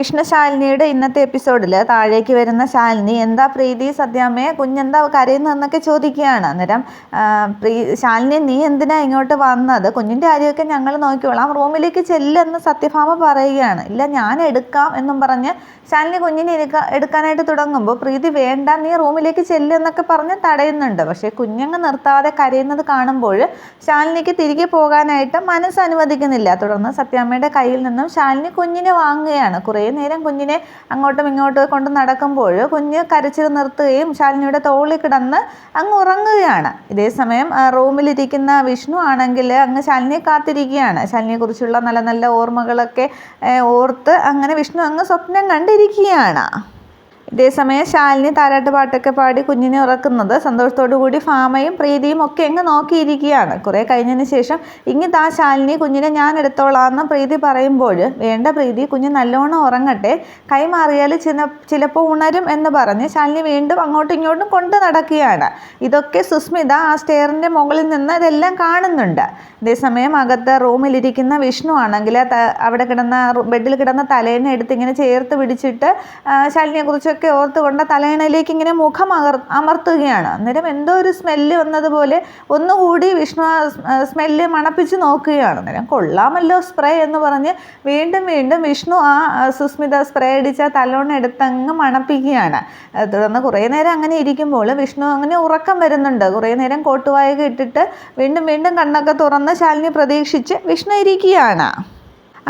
കൃഷ്ണശാലിനിയുടെ ഇന്നത്തെ എപ്പിസോഡിൽ താഴേക്ക് വരുന്ന ശാലിനി എന്താ പ്രീതി സത്യാമ്മയെ കുഞ്ഞെന്താ കരയുന്നതെന്നൊക്കെ ചോദിക്കുകയാണ്. അന്നേരം ശാലിനി നീ എന്തിനാ ഇങ്ങോട്ട് വന്നത്, കുഞ്ഞിൻ്റെ കാര്യമൊക്കെ ഞങ്ങൾ നോക്കിക്കോളാം, റൂമിലേക്ക് ചെല്ലെന്ന് സത്യഭാമ പറയുകയാണ്. ഇല്ല ഞാൻ എടുക്കാം എന്നും പറഞ്ഞ് ശാലിനി കുഞ്ഞിനെ എടുക്കാനായിട്ട് തുടങ്ങുമ്പോൾ പ്രീതി വേണ്ട നീ റൂമിലേക്ക് ചെല്ലെന്നൊക്കെ പറഞ്ഞ് തടയുന്നുണ്ട്. പക്ഷേ കുഞ്ഞങ്ങ് നിർത്താതെ കരയുന്നത് കാണുമ്പോൾ ശാലിനിക്ക് തിരികെ പോകാനായിട്ട് മനസ്സ് അനുവദിക്കുന്നില്ല. തുടർന്ന് സത്യാമ്മയുടെ കയ്യിൽ നിന്നും ശാലിനി കുഞ്ഞിനെ വാങ്ങുകയാണ്. കുറേ നേരം കുഞ്ഞിനെ അങ്ങോട്ടും ഇങ്ങോട്ടും കൊണ്ട് നടക്കുമ്പോൾ കുഞ്ഞ് കരച്ചിൽ നിർത്തുകയും ശാലിനിയുടെ തോളിൽ കിടന്ന് അങ്ങ് ഉറങ്ങുകയാണ്. ഇതേസമയം റൂമിലിരിക്കുന്ന വിഷ്ണു ആണെങ്കിൽ അങ്ങ് ശാലിനിയെ കാത്തിരിക്കുകയാണ്. ശാലിനിയെക്കുറിച്ചുള്ള നല്ല നല്ല ഓർമ്മകളൊക്കെ ഓർത്ത് അങ്ങനെ വിഷ്ണു അങ്ങ് സ്വപ്നം കണ്ടിരിക്കുകയാണ്. ഇതേസമയം ശാലിനി താരാട്ട് പാട്ടൊക്കെ പാടി കുഞ്ഞിനെ ഉറക്കുന്നത് സന്തോഷത്തോടു കൂടി ഭാമയും പ്രീതിയും ഒക്കെ അങ്ങ് നോക്കിയിരിക്കുകയാണ്. കുറേ കഴിഞ്ഞതിന് ശേഷം താ ശാലിനി കുഞ്ഞിനെ ഞാൻ എടുത്തോളാമെന്ന് പ്രീതി പറയുമ്പോൾ വേണ്ട പ്രീതി കുഞ്ഞ് നല്ലോണം ഉറങ്ങട്ടെ, കൈമാറിയാൽ ചിലപ്പോൾ ഉണരും എന്ന് പറഞ്ഞ് ശാലിനി വീണ്ടും അങ്ങോട്ടും ഇങ്ങോട്ടും കൊണ്ട് നടക്കുകയാണ്. ഇതൊക്കെ സുസ്മിത ആ സ്റ്റെയറിൻ്റെ മുകളിൽ നിന്ന് ഇതെല്ലാം കാണുന്നുണ്ട്. ഇതേസമയം അകത്ത് റൂമിലിരിക്കുന്ന വിഷ്ണു ആണെങ്കിൽ അവിടെ ബെഡിൽ കിടന്ന തലേനെ എടുത്ത് ഇങ്ങനെ ചേർത്ത് പിടിച്ചിട്ട് ശാലിനിയെക്കുറിച്ചൊക്കെ ഓർത്തുകൊണ്ട് തലയിണയിലേക്ക് ഇങ്ങനെ മുഖം അമർത്തുകയാണ്. അന്നേരം എന്തോ ഒരു സ്മെല്ല് വന്നതുപോലെ ഒന്നുകൂടി വിഷ്ണു സ്മെല്ല് മണപ്പിച്ച് നോക്കുകയാണ്. അന്നേരം കൊള്ളാമല്ലോ സ്പ്രേ എന്ന് പറഞ്ഞ് വീണ്ടും വീണ്ടും വിഷ്ണു ആ സുസ്മിത സ്പ്രേ അടിച്ച തലോണം എടുത്തങ്ങ് മണപ്പിക്കുകയാണ്. തുടർന്ന് കുറേ നേരം അങ്ങനെ ഇരിക്കുമ്പോൾ വിഷ്ണു അങ്ങനെ ഉറക്കം വരുന്നുണ്ട്. കുറേ നേരം കോട്ടുവായൊക്കെ ഇട്ടിട്ട് വീണ്ടും വീണ്ടും കണ്ണൊക്കെ തുറന്ന് ശാലിനി പ്രതീക്ഷിച്ച് വിഷ്ണു ഇരിക്കുകയാണ്.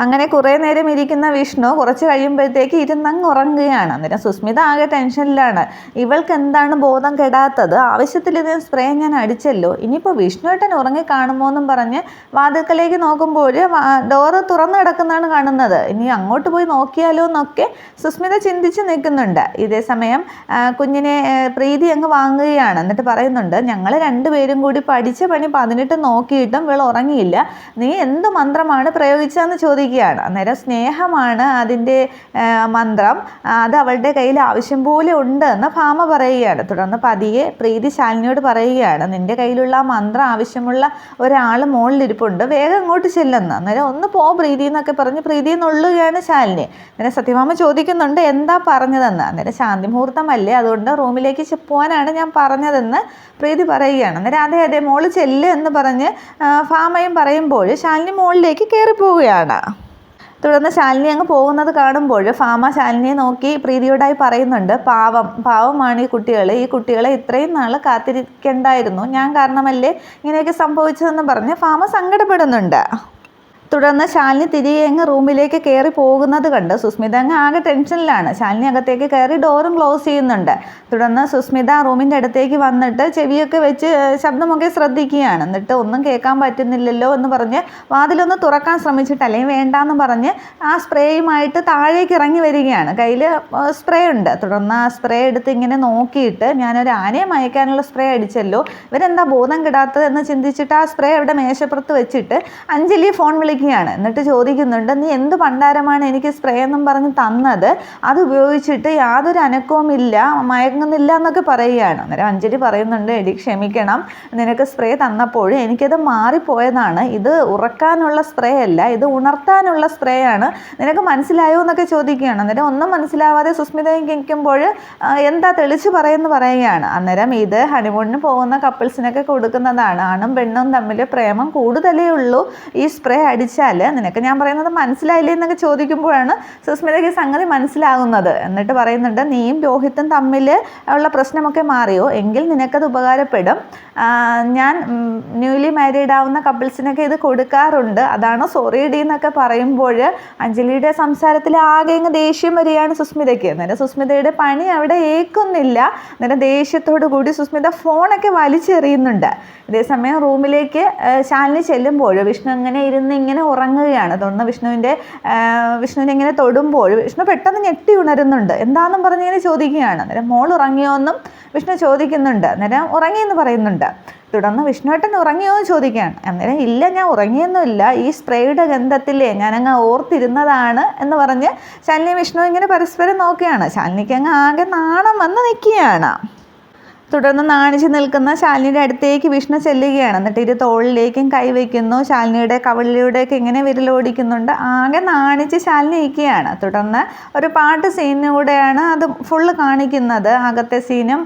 അങ്ങനെ കുറേ നേരം ഇരിക്കുന്ന വിഷ്ണു കുറച്ച് കഴിയുമ്പോഴത്തേക്ക് ഇരുന്നങ്ങ് ഉറങ്ങുകയാണ്. അന്നേരം സുസ്മിത ആകെ ടെൻഷനിലാണ്. ഇവൾക്ക് എന്താണ് ബോധം കെടാത്തത്, ആവശ്യത്തിൽ ഇതിന് സ്പ്രേ ഞാൻ അടിച്ചല്ലോ, ഇനിയിപ്പോൾ വിഷ്ണുവേട്ടൻ ഉറങ്ങിക്കാണുമോ എന്നും പറഞ്ഞ് വാതിൽക്കലേക്ക് നോക്കുമ്പോൾ ഡോറ് തുറന്നു കിടക്കുന്നതാണ് കാണുന്നത്. ഇനി അങ്ങോട്ട് പോയി നോക്കിയാലോ എന്നൊക്കെ സുസ്മിത ചിന്തിച്ച് നിൽക്കുന്നുണ്ട്. ഇതേസമയം കുഞ്ഞിനെ പ്രീതി അങ്ങ് വാങ്ങുകയാണ്. എന്നിട്ട് പറയുന്നുണ്ട് ഞങ്ങൾ രണ്ടുപേരും കൂടി പഠിച്ച പണി 18 നോക്കിയിട്ടും ഇവൾ ഉറങ്ങിയില്ല, നീ എന്ത് മന്ത്രമാണ് പ്രയോഗിച്ചതെന്ന് ചോദിക്കുകയാണ്. അന്നേരം സ്നേഹമാണ് അതിൻ്റെ മന്ത്രം, അത് അവളുടെ കയ്യിൽ ആവശ്യം പോലെ ഉണ്ട് എന്ന് ഭാമ പറയുകയാണ്. തുടർന്ന് പതിയെ പ്രീതി ശാലിനിയോട് പറയുകയാണ് നിൻ്റെ കയ്യിലുള്ള ആ മന്ത്രം ആവശ്യമുള്ള ഒരാൾ മുകളിലിരിപ്പുണ്ട്, വേഗം അങ്ങോട്ട് ചെല്ലുന്നു. അന്നേരം ഒന്ന് പോ പ്രീതി എന്നൊക്കെ പറഞ്ഞ് പ്രീതി നുള്ളുകയാണ് ശാലിനി. അന്നേരം സത്യഭാമ ചോദിക്കുന്നുണ്ട് എന്താ പറഞ്ഞതെന്ന്. അന്നേരം ശാന്തി മുഹൂർത്തമല്ലേ, അതുകൊണ്ട് റൂമിലേക്ക് പോകാനാണ് ഞാൻ പറഞ്ഞതെന്ന് പ്രീതി പറയുകയാണ്. അന്നേരം അതെ അതെ മോള് ചെല്ല് എന്ന് പറഞ്ഞ് ഭാമയും പറയുമ്പോൾ ശാലിനി മുകളിലേക്ക് കയറിപ്പോവുകയാണ്. തുടർന്ന് ശാലിനി അങ്ങ് പോകുന്നത് കാണുമ്പോൾ ഭാമ ശാലിനിയെ നോക്കി പ്രീതിയോടായി പറയുന്നുണ്ട് പാവമാണ് ഈ കുട്ടികളെ ഇത്രയും നാൾ കാത്തിരിക്കേണ്ടായിരുന്നു, ഞാൻ കാരണമല്ലേ ഇങ്ങനെയൊക്കെ സംഭവിച്ചതെന്ന് പറഞ്ഞ് ഭാമ സങ്കടപ്പെടുന്നുണ്ട്. തുടർന്ന് ശാലിനി തിരികെ അങ്ങ് റൂമിലേക്ക് കയറി പോകുന്നത് കണ്ട് സുസ്മിത അങ്ങ് ആകെ ടെൻഷനിലാണ്. ശാലിനി അകത്തേക്ക് കയറി ഡോറും ക്ലോസ് ചെയ്യുന്നുണ്ട്. തുടർന്ന് സുസ്മിത റൂമിൻ്റെ അടുത്തേക്ക് വന്നിട്ട് ചെവിയൊക്കെ വെച്ച് ശബ്ദമൊക്കെ ശ്രദ്ധിക്കുകയാണ്. എന്നിട്ട് ഒന്നും കേൾക്കാൻ പറ്റുന്നില്ലല്ലോ എന്ന് പറഞ്ഞ് വാതിലൊന്ന് തുറക്കാൻ ശ്രമിച്ചിട്ട് അല്ലെങ്കിൽ വേണ്ടാന്ന് പറഞ്ഞ് ആ സ്പ്രേയുമായിട്ട് താഴേക്ക് ഇറങ്ങി വരികയാണ്. കയ്യിൽ സ്പ്രേ ഉണ്ട്. തുടർന്ന് ആ സ്പ്രേ എടുത്ത് ഇങ്ങനെ നോക്കിയിട്ട് ഞാനൊരു ആനയെ മയക്കാനുള്ള സ്പ്രേ അടിച്ചല്ലോ, ഇവരെന്താ ബോധം കിടാത്തത് എന്ന് ചിന്തിച്ചിട്ട് ആ സ്പ്രേ അവിടെ മേശപ്പുറത്ത് വെച്ചിട്ട് അഞ്ജലി ഫോൺ വിളിക്കുകയാണ്. എന്നിട്ട് ചോദിക്കുന്നുണ്ട് നീ എന്ത് പണ്ടാരമാണ് എനിക്ക് സ്പ്രേ എന്നും പറഞ്ഞ് തന്നത്, അത് ഉപയോഗിച്ചിട്ട് യാതൊരു അനക്കവും ഇല്ല, മയങ്ങുന്നില്ല എന്നൊക്കെ പറയുകയാണ്. അന്നേരം അഞ്ജലി പറയുന്നുണ്ട് എടി ക്ഷമിക്കണം, നിനക്ക് സ്പ്രേ തന്നപ്പോൾ എനിക്കത് മാറിപ്പോയതാണ്, ഇത് ഉറക്കാനുള്ള സ്പ്രേ അല്ല, ഇത് ഉണർത്താനുള്ള സ്പ്രേ ആണ്, നിനക്ക് മനസ്സിലായോ എന്നൊക്കെ ചോദിക്കുകയാണ്. അന്നേരം ഒന്നും മനസ്സിലാവാതെ സുസ്മിത കേൾക്കുമ്പോൾ എന്താ തെളിച്ച് പറയുകയാണ്. അന്നേരം ഇത് ഹണിമൂണിന് പോകുന്ന കപ്പിൾസിനൊക്കെ കൊടുക്കുന്നതാണ്, ആണും പെണ്ണും തമ്മിൽ പ്രേമം കൂടുതലേ ഉള്ളൂ, ഈ സ്പ്രേ അടിച്ചാൽ നിനക്ക് ഞാൻ പറയുന്നത് മനസ്സിലായില്ലേ എന്നൊക്കെ ചോദിക്കുമ്പോഴാണ് സുസ്മിതയ്ക്ക് സംഗതി മനസ്സിലാകുന്നത്. എന്നിട്ട് പറയുന്നുണ്ട് നീയും രോഹിത്തും തമ്മിൽ ഉള്ള പ്രശ്നമൊക്കെ മാറിയോ, എങ്കിൽ നിനക്കത് ഉപകാരപ്പെടും, ഞാൻ ന്യൂലി മാരീഡ് ആവുന്ന കപ്പിൾസിനൊക്കെ ഇത് കൊടുക്കാറുണ്ട്, അതാണോ സോറി ഡി എന്നൊക്കെ പറയുമ്പോൾ അഞ്ജലിയുടെ സംസാരത്തിൽ ആകെ അങ്ങ് ദേഷ്യം വരികയാണ് സുസ്മിതയ്ക്ക്. അന്നേരം സുസ്മിതയുടെ പണി അവിടെ ഏൽക്കുന്നില്ല. അന്നേരം ദേഷ്യത്തോടു കൂടി സുസ്മിത ഫോണൊക്കെ വലിച്ചെറിയുന്നുണ്ട്. അതേസമയം റൂമിലേക്ക് ശാലിനി ചെല്ലുമ്പോൾ വിഷ്ണു ഇങ്ങനെ ഉറങ്ങുകയാണ്. തുടർന്ന് വിഷ്ണുവിനെ ഇങ്ങനെ തൊടുമ്പോൾ വിഷ്ണു പെട്ടെന്ന് ഞെട്ടി ഉണരുന്നുണ്ട്. എന്താണെന്നും പറഞ്ഞിങ്ങനെ ചോദിക്കുകയാണ്. അന്നേരം മോൾ ഉറങ്ങിയോ എന്നും വിഷ്ണു ചോദിക്കുന്നുണ്ട്. അന്നേരം ഉറങ്ങിയെന്ന് പറയുന്നുണ്ട്. തുടർന്ന് വിഷ്ണുവേട്ടൻ ഉറങ്ങിയോ എന്ന് ചോദിക്കുകയാണ്. അന്നേരം ഇല്ല ഞാൻ ഉറങ്ങിയൊന്നുമില്ല, ഈ സ്പ്രേയുടെ ഗന്ധത്തിലേ ഞാനങ്ങ് ഓർത്തിരുന്നതാണ് എന്ന് പറഞ്ഞ് ശാലിനി വിഷ്ണു ഇങ്ങനെ പരസ്പരം നോക്കുകയാണ്. ശാലിനിക്ക് അങ്ങ് ആകെ നാണം വന്ന് നിൽക്കുകയാണ്. തുടർന്ന് നാണിച്ച് നിൽക്കുന്ന ശാലിനിയുടെ അടുത്തേക്ക് വിഷ്ണു ചെല്ലുകയാണ്. എന്നിട്ട് ഇരു തോളിലേക്കും കൈവയ്ക്കുന്നു. ശാലിനിയുടെ കവിളിലൂടെയൊക്കെ ഇങ്ങനെ വിരലോടിക്കുന്നുണ്ട്. ആകെ നാണിച്ച് ശാലിനി ഇരിക്കുകയാണ്. തുടർന്ന് ഒരു പാട്ട് സീനിലൂടെയാണ് അത് ഫുള്ള് കാണിക്കുന്നത്. അകത്തെ സീനും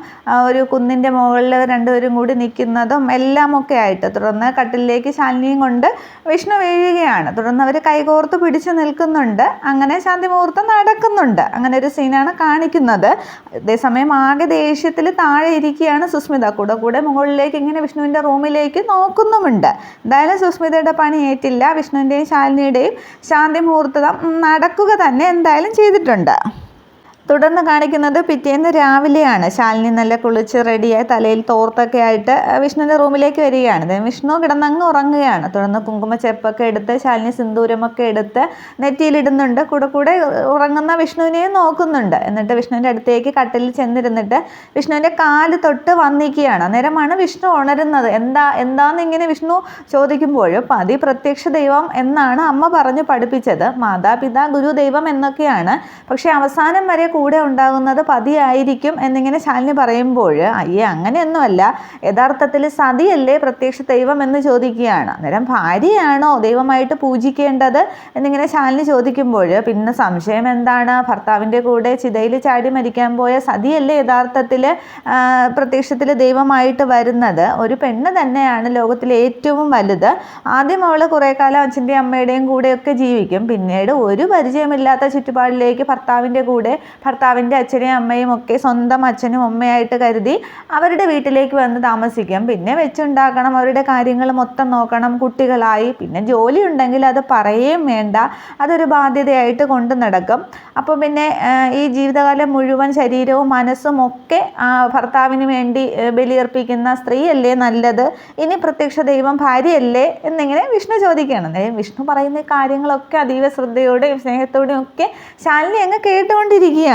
ഒരു കുന്നിൻ്റെ മുകളിൽ രണ്ടുപേരും കൂടി നിൽക്കുന്നതും എല്ലാമൊക്കെ ആയിട്ട്. തുടർന്ന് കട്ടിലേക്ക് ശാലിനിയും കൊണ്ട് വിഷ്ണു വീഴുകയാണ്. തുടർന്ന് അവർ കൈകോർത്ത് പിടിച്ചു നിൽക്കുന്നുണ്ട്. അങ്ങനെ ശാന്തി മുഹൂർത്തം നടക്കുന്നുണ്ട്. അങ്ങനെ ഒരു സീനാണ് കാണിക്കുന്നത്. അതേസമയം ആകെ ദേഷ്യത്തിൽ താഴെ ാണ് സുസ്മിത. കൂടെ മുകളിലേക്ക് ഇങ്ങനെ വിഷ്ണുവിൻ്റെ റൂമിലേക്ക് നോക്കുന്നുമുണ്ട്. എന്തായാലും സുസ്മിതയുടെ പണി ഏറ്റില്ല. വിഷ്ണുവിൻ്റെയും ശാലിനിയുടെയും ശാന്തി മുഹൂർത്തം നടക്കുക തന്നെ എന്തായാലും ചെയ്തിട്ടുണ്ട്. തുടർന്ന് കാണിക്കുന്നത് പിറ്റേന്ന് രാവിലെയാണ്. ശാലിനി നല്ല കുളിച്ച് റെഡിയായി തലയിൽ തോർത്തൊക്കെ ആയിട്ട് വിഷ്ണുവിൻ്റെ റൂമിലേക്ക് വരികയാണ്. വിഷ്ണു കിടന്നങ്ങ് ഉറങ്ങുകയാണ്. തുടർന്ന് കുങ്കുമച്ചെപ്പൊക്കെ എടുത്ത് ശാലിനി സിന്ദൂരമൊക്കെ എടുത്ത് നെറ്റിയിലിടുന്നുണ്ട്. കൂടെ ഉറങ്ങുന്ന വിഷ്ണുവിനെയും നോക്കുന്നുണ്ട്. എന്നിട്ട് വിഷ്ണുവിൻ്റെ അടുത്തേക്ക് കട്ടിലിൽ ചെന്നിരുന്നിട്ട് വിഷ്ണുവിൻ്റെ കാല് തൊട്ട് വന്നിക്കുകയാണ്. അന്നേരമാണ് വിഷ്ണു ഉണരുന്നത്. എന്താന്നിങ്ങനെ വിഷ്ണു ചോദിക്കുമ്പോൾ പതി പ്രത്യക്ഷ ദൈവം എന്നാണ് അമ്മ പറഞ്ഞു പഠിപ്പിച്ചത്. മാതാപിതാ ഗുരു ദൈവം എന്നൊക്കെയാണ്. പക്ഷേ അവസാനം വരെ കൂടെ ഉണ്ടാകുന്നത് പതിയായിരിക്കും എന്നിങ്ങനെ ശാലിനി പറയുമ്പോൾ അയ്യേ അങ്ങനെയൊന്നുമല്ല, യഥാർത്ഥത്തിൽ സതിയല്ലേ പ്രത്യക്ഷ ദൈവം എന്ന് ചോദിക്കുകയാണ്. അന്നേരം ഭാര്യയാണോ ദൈവമായിട്ട് പൂജിക്കേണ്ടത് എന്നിങ്ങനെ ശാലിനി ചോദിക്കുമ്പോൾ പിന്നെ സംശയം എന്താണ്, ഭർത്താവിൻ്റെ കൂടെ ചിതയിൽ ചാടി മരിക്കാൻ പോയ സതിയല്ലേ യഥാർത്ഥത്തിൽ പ്രത്യക്ഷത്തിൽ ദൈവമായിട്ട് വരുന്നത്. ഒരു പെണ്ണ് തന്നെയാണ് ലോകത്തിലെ ഏറ്റവും വലുത്. ആദ്യം അവൾ കുറേ കാലം അച്ഛൻ്റെയും അമ്മയുടെയും കൂടെയൊക്കെ ജീവിക്കും. പിന്നീട് ഒരു പരിചയമില്ലാത്ത ചുറ്റുപാടിലേക്ക് ഭർത്താവിൻ്റെ കൂടെ ഭർത്താവിൻ്റെ അച്ഛനെയും അമ്മയും ഒക്കെ സ്വന്തം അച്ഛനും അമ്മയായിട്ട് കരുതി അവരുടെ വീട്ടിലേക്ക് വന്ന് താമസിക്കും. പിന്നെ വെച്ചുണ്ടാക്കണം, അവരുടെ കാര്യങ്ങൾ മൊത്തം നോക്കണം, കുട്ടികളായി പിന്നെ ജോലി ഉണ്ടെങ്കിൽ അത് പറയുകയും വേണ്ട, അതൊരു ബാധ്യതയായിട്ട് കൊണ്ടു നടക്കും. അപ്പോൾ പിന്നെ ഈ ജീവിതകാലം മുഴുവൻ ശരീരവും മനസ്സും ഒക്കെ ഭർത്താവിന് വേണ്ടി ബലിയർപ്പിക്കുന്ന സ്ത്രീയല്ലേ നല്ലത്, ഇനി പ്രത്യക്ഷ ദൈവം ഭാര്യയല്ലേ എന്നിങ്ങനെ വിഷ്ണു ചോദിക്കുകയാണ്. വിഷ്ണു പറയുന്ന കാര്യങ്ങളൊക്കെ അതീവ ശ്രദ്ധയോടെയും സ്നേഹത്തോടെയും ഒക്കെ ശാലിനി അങ്ങ് കേട്ടുകൊണ്ടിരിക്കുകയാണ്.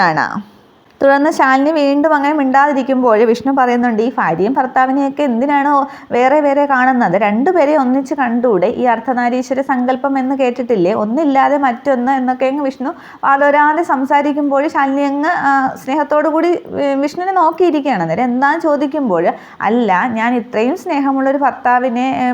തുടർന്ന് ശാലിനി വീണ്ടും അങ്ങനെ മിണ്ടാതിരിക്കുമ്പോൾ വിഷ്ണു പറയുന്നുണ്ട്, ഈ ഭാര്യയും ഭർത്താവിനെയൊക്കെ എന്തിനാണോ വേറെ കാണുന്നത്, രണ്ടുപേരെ ഒന്നിച്ച് കണ്ടൂടെ, ഈ അർദ്ധനാരീശ്വര സങ്കല്പം എന്ന് കേട്ടിട്ടില്ലേ, ഒന്നില്ലാതെ മറ്റൊന്ന് എന്നൊക്കെ അങ്ങ് വിഷ്ണു വാദോരാതെ സംസാരിക്കുമ്പോൾ ശാലിനി അങ്ങ് സ്നേഹത്തോടു കൂടി വിഷ്ണുവിനെ നോക്കിയിരിക്കുകയാണ്. അന്നേരം എന്താണെന്ന് ചോദിക്കുമ്പോൾ അല്ല, ഞാൻ ഇത്രയും സ്നേഹമുള്ളൊരു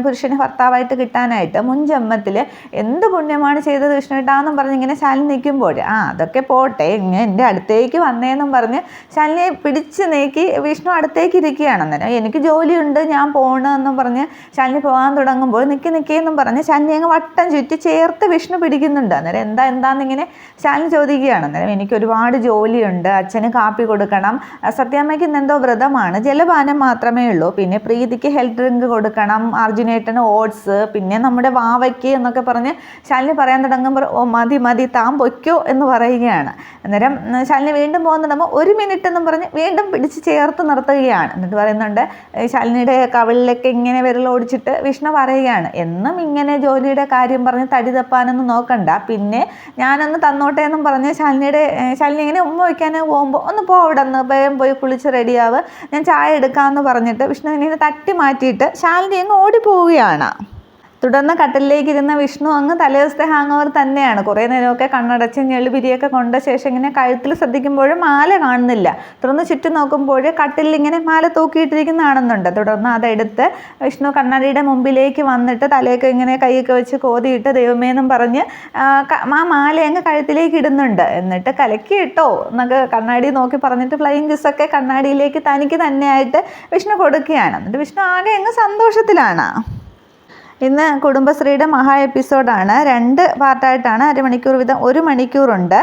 പുരുഷനെ ഭർത്താവായിട്ട് കിട്ടാനായിട്ട് മുൻ ജന്മത്തിൽ എന്ത് പുണ്യമാണ് ചെയ്തത് വിഷ്ണുട്ടാന്നും പറഞ്ഞ് ഇങ്ങനെ ശാലിനി നിൽക്കുമ്പോൾ അതൊക്കെ പോട്ടെ, എൻ്റെ അടുത്തേക്ക് വന്നേന്നും പറഞ്ഞ് ശാലിനിയെ പിടിച്ച് നീക്കി വിഷ്ണു അടുത്തേക്ക് ഇരിക്കുകയാണ്. അന്നേരം എനിക്ക് ജോലിയുണ്ട്, ഞാൻ പോകണമെന്നും പറഞ്ഞ് ശാലിനി പോകാൻ തുടങ്ങുമ്പോൾ നിൽക്കെന്നും പറഞ്ഞ് ശാലിനി അങ്ങ് വട്ടം ചുറ്റി ചേർത്ത് വിഷ്ണു പിടിക്കുന്നുണ്ട്. അന്നേരം എന്താന്നിങ്ങനെ ശാലിനി ചോദിക്കുകയാണ്. അന്നേരം എനിക്ക് ഒരുപാട് ജോലിയുണ്ട്, അച്ഛന് കാപ്പി കൊടുക്കണം, സത്യാമ്മയ്ക്ക് ഇന്നെന്തോ വ്രതമാണ്, ജലപാനം മാത്രമേ ഉള്ളൂ, പിന്നെ പ്രീതിക്ക് ഹെൽത്ത് ഡ്രിങ്ക് കൊടുക്കണം, അർജുനേട്ടന് ഓട്സ്, പിന്നെ നമ്മുടെ വാവയ്ക്ക് എന്നൊക്കെ പറഞ്ഞ് ശാലിനി പറയാൻ തുടങ്ങുമ്പോൾ ഓ മതി താൻ പൊയ്ക്കോ എന്ന് പറയുകയാണ്. അന്നേരം ശാലിനി വീണ്ടും പോകുന്നുണ്ടാകുമ്പോൾ ഒരു മിനിറ്റ് എന്നും പറഞ്ഞ് വീണ്ടും പിടിച്ച് ചേർത്ത് നിർത്തുകയാണ്. എന്നിട്ട് പറയുന്നുണ്ട്, ശാലിനിയുടെ കവിളിലൊക്കെ ഇങ്ങനെ വിരലോടിച്ചിട്ട് വിഷ്ണു പറയുകയാണ്, എന്നും ഇങ്ങനെ ജോലിയുടെ കാര്യം പറഞ്ഞ് തടി തപ്പാനൊന്നും നോക്കണ്ട, പിന്നെ ഞാനൊന്ന് തന്നോട്ടെ എന്നും പറഞ്ഞ് ശാലിനി ഇങ്ങനെ ഉമ്മ വയ്ക്കാൻ പോകുമ്പോൾ ഒന്ന് അവിടെ നിന്ന് വേഗം പോയി കുളിച്ച് റെഡിയാവ്, ഞാൻ ചായ എടുക്കാമെന്ന് പറഞ്ഞിട്ട് വിഷ്ണുവിനെ തട്ടി മാറ്റിയിട്ട് ശാലിനി അങ്ങ് ഓടിപ്പോവുകയാണ്. തുടർന്ന് കട്ടിലേക്ക് ഇരുന്ന വിഷ്ണു അങ്ങ് തലേദിവസത്തെ ഹാങ് ഓവർ തന്നെയാണ്. കുറേ നേരമൊക്കെ കണ്ണടച്ച് ഞെളിപിരിയൊക്കെ കൊണ്ട ശേഷം ഇങ്ങനെ കഴുത്തിൽ ശ്രദ്ധിക്കുമ്പോഴും മാല കാണുന്നില്ല. തുടർന്ന് ചുറ്റും നോക്കുമ്പോൾ കട്ടിലിൽ ഇങ്ങനെ മാല തൂക്കിയിട്ടിരിക്കുന്ന കാണുന്നുണ്ട്. തുടർന്ന് അതെടുത്ത് വിഷ്ണു കണ്ണാടിയുടെ മുമ്പിലേക്ക് വന്നിട്ട് തലയൊക്കെ ഇങ്ങനെ കൈയൊക്കെ വെച്ച് കോതിയിട്ട് ദൈവമേന്നും പറഞ്ഞ് ആ മാല അങ്ങ് കഴുത്തിലേക്ക് ഇടുന്നുണ്ട്. എന്നിട്ട് കലക്കി ഇട്ടോ എന്നൊക്കെ കണ്ണാടി നോക്കി പറഞ്ഞിട്ട് ഫ്ലൈയിങ് കിസ്സൊക്കെ കണ്ണാടിയിലേക്ക് തനിക്ക് തന്നെയായിട്ട് വിഷ്ണു കൊടുക്കുകയാണ്. എന്നിട്ട് വിഷ്ണു ആകെ അങ്ങ് സന്തോഷത്തിലാണ്. ഇന്ന് കുടുംബശ്രീയുടെ മഹാ എപ്പിസോഡാണ്. 2 പാർട്ടായിട്ടാണ്, അരമണിക്കൂർ വീതം 1 മണിക്കൂറുണ്ട്.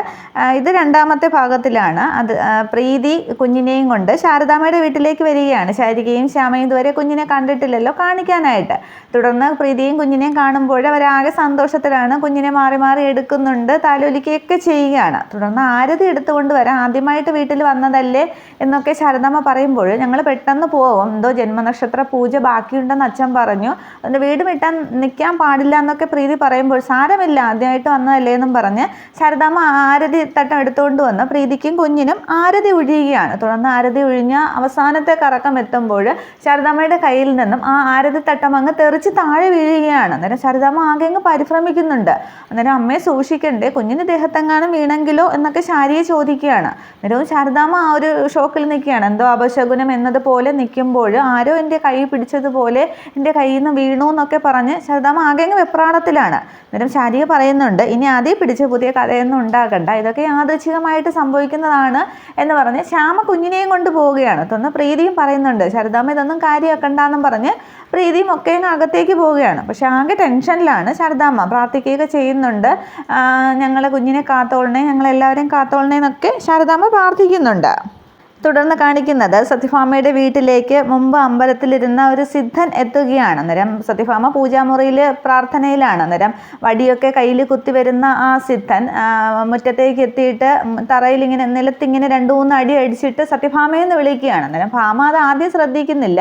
ഇത് രണ്ടാമത്തെ ഭാഗത്തിലാണ്. അത് പ്രീതി കുഞ്ഞിനെയും കൊണ്ട് ശാരദാമ്മയുടെ വീട്ടിലേക്ക് വരികയാണ്. ശാരികയും ശ്യാമയും ഇതുവരെ കുഞ്ഞിനെ കണ്ടിട്ടില്ലല്ലോ, കാണിക്കാനായിട്ട്. തുടർന്ന് പ്രീതിയും കുഞ്ഞിനെയും കാണുമ്പോൾ അവരാകെ സന്തോഷത്തിലാണ്. കുഞ്ഞിനെ മാറി മാറി എടുക്കുന്നുണ്ട്, താലോലിക്കുകയൊക്കെ ചെയ്യുകയാണ്. തുടർന്ന് ആരതി എടുത്തുകൊണ്ട് വരാം, ആദ്യമായിട്ട് വീട്ടിൽ വന്നതല്ലേ എന്നൊക്കെ ശാരദാമ്മ പറയുമ്പോൾ ഞങ്ങൾ പെട്ടെന്ന് പോവും, എന്തോ ജന്മനക്ഷത്ര പൂജ ബാക്കിയുണ്ടെന്ന് അച്ഛൻ പറഞ്ഞു, അതുകൊണ്ട് വീട് നീട്ടാൻ നിൽക്കാൻ പാടില്ല എന്നൊക്കെ പ്രീതി പറയുമ്പോൾ സാരമില്ല ആദ്യമായിട്ട് വന്നതല്ലേ എന്നും പറഞ്ഞ് ശാരദാമ്മ ആരതി തട്ടം എടുത്തുകൊണ്ട് വന്ന് പ്രീതിക്കും കുഞ്ഞിനും ആരതി ഒഴിയുകയാണ്. തുടർന്ന് ആരതി ഒഴിഞ്ഞ അവസാനത്തെ കറക്കം എത്തുമ്പോൾ ശാരദാമ്മയുടെ കയ്യിൽ നിന്നും ആ ആരതി തട്ടം അങ്ങ് തെറിച്ച് താഴെ വീഴുകയാണ്. അന്നേരം ശാരദാമ്മ ആകെ അങ്ങ് പരിഭ്രമിക്കുന്നുണ്ട്. അന്നേരം അമ്മയെ സൂക്ഷിക്കണ്ടേ, കുഞ്ഞിന് ദേഹത്തെങ്ങാനും വീണെങ്കിലോ എന്നൊക്കെ ശാരിയെ ചോദിക്കുകയാണ്. അന്നേരവും ശാരദാമ്മ ആ ഒരു ഷോക്കിൽ നിൽക്കുകയാണ്. എന്തോ അപശകുനം എന്നതുപോലെ നിൽക്കുമ്പോൾ ആരോ എൻ്റെ കൈ പിടിച്ചതുപോലെ എൻ്റെ കയ്യിൽ നിന്ന് വീണു എന്നൊക്കെ പറഞ്ഞ് ശാരദാമ്മ ആകെ അങ്ങ് വെപ്രാളത്തിലാണ്. അന്നേരം ശാരിക പറയുന്നുണ്ട്, ഇനി ആദ്യം പിടിച്ച് പുതിയ കഥയൊന്നും ഉണ്ടാക്കണ്ട, ഇതൊക്കെ യാദൃച്ഛികമായിട്ട് സംഭവിക്കുന്നതാണ് എന്ന് പറഞ്ഞ് ശ്യാമ കുഞ്ഞിനെയും കൊണ്ട് പോവുകയാണ്. തുടർന്ന് പ്രീതിയും പറയുന്നുണ്ട്, ശാരദാമ്മ ഇതൊന്നും കാര്യമാക്കണ്ടെന്നും പറഞ്ഞ് പ്രീതിയും ഒക്കെ അകത്തേക്ക് പോവുകയാണ്. പക്ഷെ ആകെ ടെൻഷനിലാണ് ശാരദാമ്മ. പ്രാർത്ഥിക്കുകയൊക്കെ ചെയ്യുന്നുണ്ട്, ഞങ്ങളെ കുഞ്ഞിനെ കാത്തോളണേ, ഞങ്ങളെല്ലാവരെയും കാത്തോളണേ എന്നൊക്കെ ശാരദാമ്മ പ്രാർത്ഥിക്കുന്നുണ്ട്. തുടർന്ന് കാണിക്കുന്നത് സത്യഭാമയുടെ വീട്ടിലേക്ക് മുമ്പ് അമ്പലത്തിലിരുന്ന ഒരു സിദ്ധൻ എത്തുകയാണ്. അന്നേരം സത്യഭാമ പൂജാമുറിയിൽ പ്രാർത്ഥനയിലാണ്. അന്നേരം വടിയൊക്കെ കയ്യിൽ കുത്തി വരുന്ന ആ സിദ്ധൻ മുറ്റത്തേക്ക് എത്തിയിട്ട് തറയിൽ ഇങ്ങനെ നിലത്തിങ്ങനെ 2-3 അടി അടിച്ചിട്ട് സത്യഭാമയെന്ന് വിളിക്കുകയാണ്. അന്നേരം ഭാമ അത് ആദ്യം ശ്രദ്ധിക്കുന്നില്ല.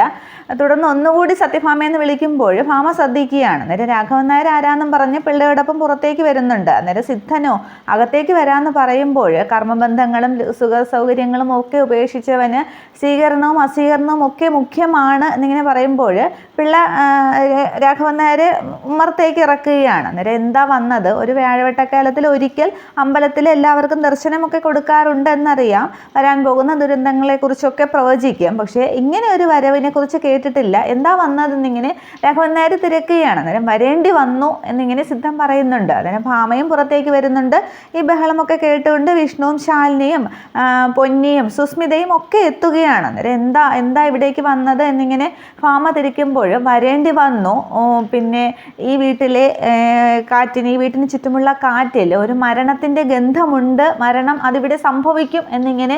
തുടർന്ന് ഒന്നുകൂടി സത്യഭാമയെന്ന് വിളിക്കുമ്പോൾ ഭാമ ശ്രദ്ധിക്കുകയാണ്. അന്നേരം രാഘവൻ നായർ ആരാന്നും പറഞ്ഞ് പിള്ളയോടൊപ്പം പുറത്തേക്ക് വരുന്നുണ്ട്. അന്നേരം സിദ്ധനോ അകത്തേക്ക് വരാമെന്ന് പറയുമ്പോൾ കർമ്മബന്ധങ്ങളും സുഖ സൗകര്യങ്ങളും ഒക്കെ ഉപേക്ഷിച്ചവന് സ്വീകരണവും അസ്വീകരണവും ഒക്കെ മുഖ്യമാണ് എന്നിങ്ങനെ പറയുമ്പോൾ പിള്ള രാഘവൻ നായർ ഉമ്മറത്തേക്ക് ഇറക്കുകയാണ്. അന്നേരം എന്താ വന്നത്, ഒരു വ്യാഴവട്ടക്കാലത്തിൽ ഒരിക്കൽ അമ്പലത്തിൽ എല്ലാവർക്കും ദർശനമൊക്കെ കൊടുക്കാറുണ്ട് എന്നറിയാം, വരാൻ പോകുന്ന ദുരന്തങ്ങളെക്കുറിച്ചൊക്കെ പ്രവചിക്കും, പക്ഷേ ഇങ്ങനെ ഒരു വരവിനെ കുറിച്ച് കേട്ടിട്ടില്ല, എന്താ വന്നതെന്നിങ്ങനെ രാഘവൻ നായർ തിരക്കുകയാണ്. അന്നേരം വരേണ്ടി വന്നു എന്നിങ്ങനെ സിദ്ധം പറയുന്നുണ്ട്. അന്നേരം ഭാമയും പുറത്തേക്ക് വരുന്നുണ്ട്. ഈ ബഹളമൊക്കെ കേട്ടുകൊണ്ട് വിഷ്ണുവും ശാലിനിയും പൊന്നിയും സുസ്മിതയും ഒക്കെ എത്തുകയാണ്. അന്നേരം എന്താ ഇവിടേക്ക് വന്നത് എന്നിങ്ങനെ ഭാമ തിരിക്കുമ്പോൾ വരേണ്ടി വന്നു, പിന്നെ ഈ വീട്ടിലെ കാറ്റിന്, ഈ വീട്ടിന് ചുറ്റുമുള്ള കാറ്റിൽ ഒരു മരണത്തിൻ്റെ ഗന്ധമുണ്ട്, മരണം അതിവിടെ സംഭവിക്കും എന്നിങ്ങനെ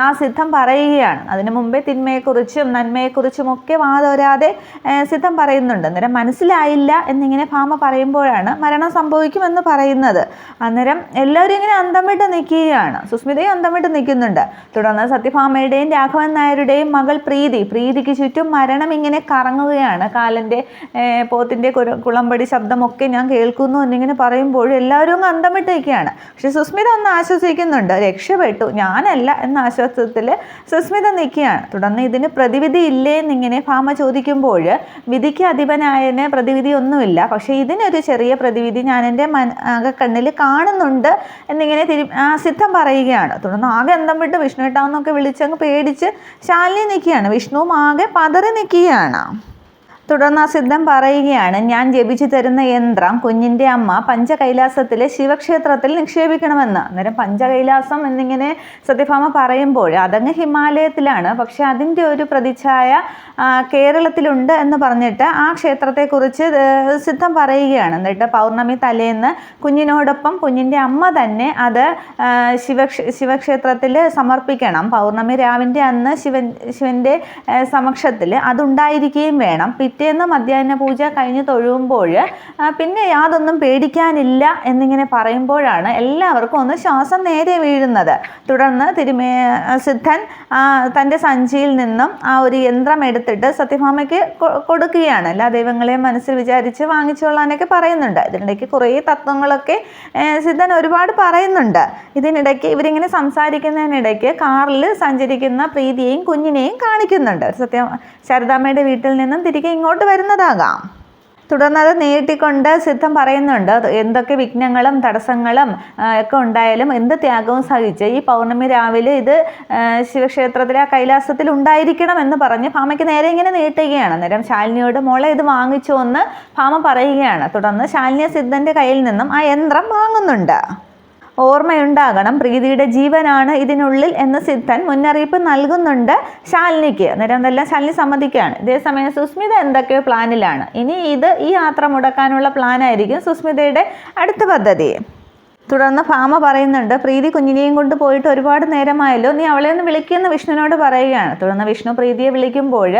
ആ സിദ്ധം പറയുകയാണ്. അതിനു മുമ്പേ തിന്മയെക്കുറിച്ചും നന്മയെക്കുറിച്ചും ഒക്കെ വാതോരാതെ സിദ്ധം പറയുന്നുണ്ട്. അന്നേരം മനസ്സിലായില്ല എന്നിങ്ങനെ ഭാമ പറയുമ്പോഴാണ് മരണം സംഭവിക്കുമെന്ന് പറയുന്നത്. അന്നേരം എല്ലാവരും ഇങ്ങനെ അന്തം വിട്ട് നിൽക്കുകയാണ്. സുസ്മിതയും അന്തം വിട്ട് നിൽക്കുന്നുണ്ട്. തുടർന്ന് സത്യഭാമയുടെയും രാഘവൻ നായരുടെയും മകൾ പ്രീതിക്ക് ചുറ്റും മരണം ഇങ്ങനെ കറങ്ങുകയാണ്. കാലൻ്റെ പോത്തിൻ്റെ കുളമ്പടി ശബ്ദമൊക്കെ ഞാൻ കേൾക്കുന്നു എന്നിങ്ങനെ പറയുമ്പോൾ എല്ലാവരും അങ്ങ് അന്തം വിട്ട് നിൽക്കുകയാണ്. പക്ഷെ സുസ്മിത ഒന്ന് ആശ്വസിക്കുന്നുണ്ട്, രക്ഷപ്പെട്ടു, ഞാനല്ല എന്ന ആശ്വാസത്തിൽ സുസ്മിത നിൽക്കുകയാണ്. തുടർന്ന് ഇതിന് പ്രതിവിധി ഇല്ലേ എന്നിങ്ങനെ ഭാമ ചോദിക്കുമ്പോൾ വിധിക്ക് അധിപനായതിന് പ്രതിവിധി ഒന്നുമില്ല, പക്ഷേ ഇതിനൊരു ചെറിയ പ്രതിവിധി ഞാൻ എൻ്റെ കണ്ണിൽ കാണുന്നുണ്ട് എന്നിങ്ങനെ സിദ്ധം പറയുകയാണ്. തുടർന്ന് ആകെ അന്തം വിട്ട് വിഷ്ണുട്ടാന്നൊക്കെ വിളിച്ചങ്ങ് പേടിച്ച് ശാലിനി നിൽക്കുകയാണ്. വിഷ്ണുവും ആകെ പതറി നിൽക്കുകയാണ്. തുടർന്ന് ആ സിദ്ധം പറയുകയാണ്, ഞാൻ ജപിച്ചു തരുന്ന യന്ത്രം കുഞ്ഞിൻ്റെ അമ്മ പഞ്ചകൈലാസത്തിലെ ശിവക്ഷേത്രത്തിൽ നിക്ഷേപിക്കണമെന്ന്. അന്നേരം പഞ്ചകൈലാസം എന്നിങ്ങനെ സത്യഭാമ പറയുമ്പോൾ അതങ്ങ് ഹിമാലയത്തിലാണ്, പക്ഷെ അതിൻ്റെ ഒരു പ്രതിച്ഛായ കേരളത്തിലുണ്ട് എന്ന് പറഞ്ഞിട്ട് ആ ക്ഷേത്രത്തെക്കുറിച്ച് സിദ്ധം പറയുകയാണ്. എന്നിട്ട് പൗർണമി തലേന്ന് കുഞ്ഞിനോടൊപ്പം കുഞ്ഞിൻ്റെ അമ്മ തന്നെ അത് ശിവക്ഷേത്രത്തിൽ സമർപ്പിക്കണം. പൗർണമി രാവിൻ്റെ അന്ന് ശിവൻ്റെ സമക്ഷത്തിൽ അതുണ്ടായിരിക്കുകയും വേണം. പിറ്റേന്ന് മധ്യാഹ്ന പൂജ കഴിഞ്ഞ് തൊഴുമ്പോൾ പിന്നെ യാതൊന്നും പേടിക്കാനില്ല എന്നിങ്ങനെ പറയുമ്പോഴാണ് എല്ലാവർക്കും ഒന്ന് ശ്വാസം നേരെ വീഴുന്നത്. തുടർന്ന് സിദ്ധൻ തൻ്റെ സഞ്ചിയിൽ നിന്നും ആ ഒരു യന്ത്രം എടുത്തിട്ട് സത്യഭാമയ്ക്ക് കൊടുക്കുകയാണ്. എല്ലാ ദൈവങ്ങളെയും മനസ്സിൽ വിചാരിച്ച് വാങ്ങിച്ചുകൊള്ളാനൊക്കെ പറയുന്നുണ്ട്. ഇതിനിടയ്ക്ക് കുറേ തത്വങ്ങളൊക്കെ സിദ്ധൻ ഒരുപാട് പറയുന്നുണ്ട്. ഇതിനിടയ്ക്ക് ഇവരിങ്ങനെ സംസാരിക്കുന്നതിനിടയ്ക്ക് കാറിൽ സഞ്ചരിക്കുന്ന പ്രീതിയെയും കുഞ്ഞിനെയും കാണിക്കുന്നുണ്ട്. ശാരദാമ്മയുടെ വീട്ടിൽ നിന്നും തിരികെ ഇങ്ങോട്ട് വരുന്നതാകാം. തുടർന്ന് അത് നീട്ടിക്കൊണ്ട് സിദ്ധം പറയുന്നുണ്ട്, എന്തൊക്കെ വിഘ്നങ്ങളും തടസ്സങ്ങളും ഒക്കെ ഉണ്ടായാലും എന്ത് ത്യാഗവും സഹിച്ച് ഈ പൗർണമി രാവിലെ ഇത് ശിവക്ഷേത്രത്തിലെ ആ കൈലാസത്തിൽ ഉണ്ടായിരിക്കണം എന്ന് പറഞ്ഞ് ഭാമയ്ക്ക് നേരെ ഇങ്ങനെ നീട്ടുകയാണ്. അന്നേരം ശാലിനിയോട് മോളെ ഇത് വാങ്ങിച്ചു എന്ന് ഭാമ പറയുകയാണ്. തുടർന്ന് ശാലിനിയ സിദ്ധൻ്റെ കയ്യിൽ നിന്നും ആ യന്ത്രം വാങ്ങുന്നുണ്ട്. ഓർമ്മയുണ്ടാകണം, പ്രീതിയുടെ ജീവനാണ് ഇതിനുള്ളിൽ എന്ന് സിദ്ധൻ മുന്നറിയിപ്പ് നൽകുന്നുണ്ട് ശാലിനിക്ക്. അന്നേരം അതെല്ലാം ശാലിനി സമ്മതിക്കുകയാണ്. ഇതേസമയം സുസ്മിത എന്തൊക്കെയോ പ്ലാനിലാണ്. ഇനി ഈ യാത്ര മുടക്കാനുള്ള പ്ലാനായിരിക്കും സുസ്മിതയുടെ അടുത്ത പദ്ധതി. തുടർന്ന് ഭാമ പറയുന്നുണ്ട്, പ്രീതി കുഞ്ഞിനെയും കൊണ്ട് പോയിട്ട് ഒരുപാട് നേരമായല്ലോ, നീ അവളെ ഒന്ന് വിളിക്കുമെന്ന് വിഷ്ണുവിനോട് പറയുകയാണ്. തുടർന്ന് വിഷ്ണു പ്രീതിയെ വിളിക്കുമ്പോൾ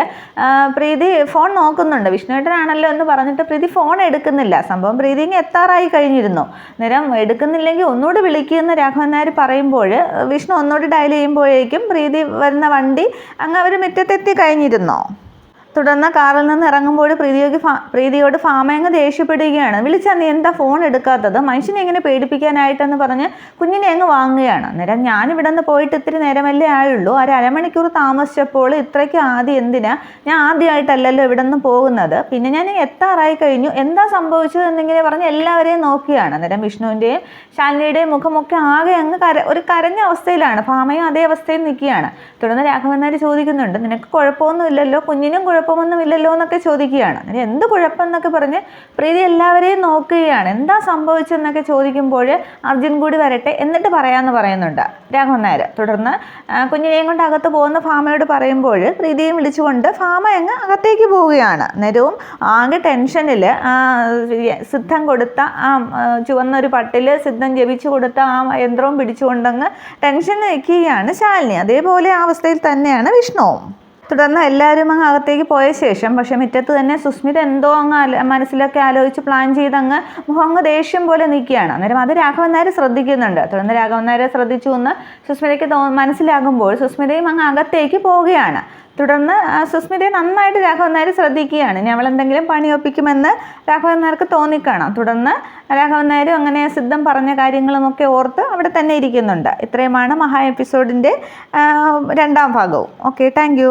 പ്രീതി ഫോൺ നോക്കുന്നുണ്ട്. വിഷ്ണുവേട്ടനാണല്ലോ എന്ന് പറഞ്ഞിട്ട് പ്രീതി ഫോൺ എടുക്കുന്നില്ല. സംഭവം പ്രീതി ഇങ്ങനെ എത്താറായി കഴിഞ്ഞിരുന്നു. നേരം എടുക്കുന്നില്ലെങ്കിൽ ഒന്നുകൂടി വിളിക്കുമെന്ന് രാഘവൻ നായർ പറയുമ്പോൾ വിഷ്ണു ഒന്നുകൂടി ഡയൽ ചെയ്യുമ്പോഴേക്കും പ്രീതി വരുന്ന വണ്ടി അങ്ങ് അവർ മുറ്റത്തെത്തി കഴിഞ്ഞിരുന്നു. തുടർന്ന് കാറിൽ നിന്ന് ഇറങ്ങുമ്പോൾ പ്രീതിയോട് ഭാമയങ്ങ് ദേഷ്യപ്പെടുകയാണ്. വിളിച്ചാൽ നീ എന്താ ഫോൺ എടുക്കാത്തത്, മനുഷ്യനെ എങ്ങനെ പേടിപ്പിക്കാനായിട്ടെന്ന് പറഞ്ഞ് കുഞ്ഞിനെ അങ്ങ് വാങ്ങുകയാണ്. അന്നേരം ഞാനിവിടെ നിന്ന് പോയിട്ട് ഇത്തിരി നേരമല്ലേ ആയുള്ളൂ, ഒരു അരമണിക്കൂർ താമസിച്ചപ്പോൾ ഇത്രയ്ക്ക് ആദ്യം എന്തിനാ, ഞാൻ ആദ്യമായിട്ടല്ലല്ലോ ഇവിടെ നിന്ന് പോകുന്നത്, പിന്നെ ഞാൻ എത്താറായി കഴിഞ്ഞു, എന്താ സംഭവിച്ചത് എന്നിങ്ങനെ പറഞ്ഞ് എല്ലാവരെയും നോക്കുകയാണ്. അന്നേരം വിഷ്ണുവിൻ്റെയും ശാലിനിയുടെയും മുഖമൊക്കെ ആകെ അങ്ങ് ഒരു കരഞ്ഞ അവസ്ഥയിലാണ്. ഭാമയും അതേ അവസ്ഥയിൽ നിൽക്കുകയാണ്. തുടർന്ന് രാഘവൻ നായർ ചോദിക്കുന്നുണ്ട്, നിനക്ക് കുഴപ്പമൊന്നുമില്ലല്ലോ, കുഞ്ഞിനും കുഴപ്പമൊന്നുമില്ലല്ലോ എന്നൊക്കെ ചോദിക്കുകയാണ്. അതിന് എന്ത് കുഴപ്പം എന്നൊക്കെ പറഞ്ഞ് പ്രീതി എല്ലാവരെയും നോക്കുകയാണ്. എന്താ സംഭവിച്ചതെന്നൊക്കെ ചോദിക്കുമ്പോൾ അർജുൻ കൂടി വരട്ടെ എന്നിട്ട് പറയാമെന്ന് പറയുന്നുണ്ട് രാഘവൻ നായർ. തുടർന്ന് കുഞ്ഞിനെയും കൊണ്ട് അകത്ത് പോകുന്ന ഭാമയോട് പറയുമ്പോൾ പ്രീതിയും വിളിച്ചുകൊണ്ട് ഭാമ അങ്ങ് അകത്തേക്ക് പോവുകയാണ്. നേരവും ആകെ ടെൻഷനിൽ സിദ്ധം കൊടുത്ത ആ ചുവന്നൊരു പട്ടിൽ സിദ്ധം ജപിച്ചു കൊടുത്ത ആ യന്ത്രവും പിടിച്ചുകൊണ്ടങ്ങ് ടെൻഷൻ നിൽക്കുകയാണ് ശാലിനി. അതേപോലെ ആ അവസ്ഥയിൽ തന്നെയാണ് വിഷ്ണുവും. തുടർന്ന് എല്ലാവരും അങ്ങ് അകത്തേക്ക് പോയ ശേഷം പക്ഷെ മുറ്റത്ത് തന്നെ സുസ്മിത എന്തോ അങ്ങ് മനസ്സിലൊക്കെ ആലോചിച്ച് പ്ലാൻ ചെയ്ത് അങ്ങ് മുഖം അങ്ങ് ദേഷ്യം പോലെ നിൽക്കുകയാണ്. അന്നേരം അത് രാഘവൻ നായർ ശ്രദ്ധിക്കുന്നുണ്ട്. തുടർന്ന് രാഘവൻ നായരെ ശ്രദ്ധിച്ചു എന്ന് സുസ്മിതയ്ക്ക് മനസ്സിലാകുമ്പോൾ സുസ്മിതയും അങ്ങ് അകത്തേക്ക് പോവുകയാണ്. തുടർന്ന് സുസ്മിതയെ നന്നായിട്ട് രാഘവൻ നായർ ശ്രദ്ധിക്കുകയാണ്. ഇനി അവൾ എന്തെങ്കിലും പണിയൊപ്പിക്കുമെന്ന് രാഘവൻ നായർക്ക് തോന്നിക്കാണാം. തുടർന്ന് രാഘവൻ നായരും അങ്ങനെ സിദ്ധം പറഞ്ഞ കാര്യങ്ങളുമൊക്കെ ഓർത്ത് അവിടെ തന്നെ ഇരിക്കുന്നുണ്ട്. ഇത്രയുമാണ് മഹാ എപ്പിസോഡിൻ്റെ 2ാം ഭാഗവും. Okay, thank you.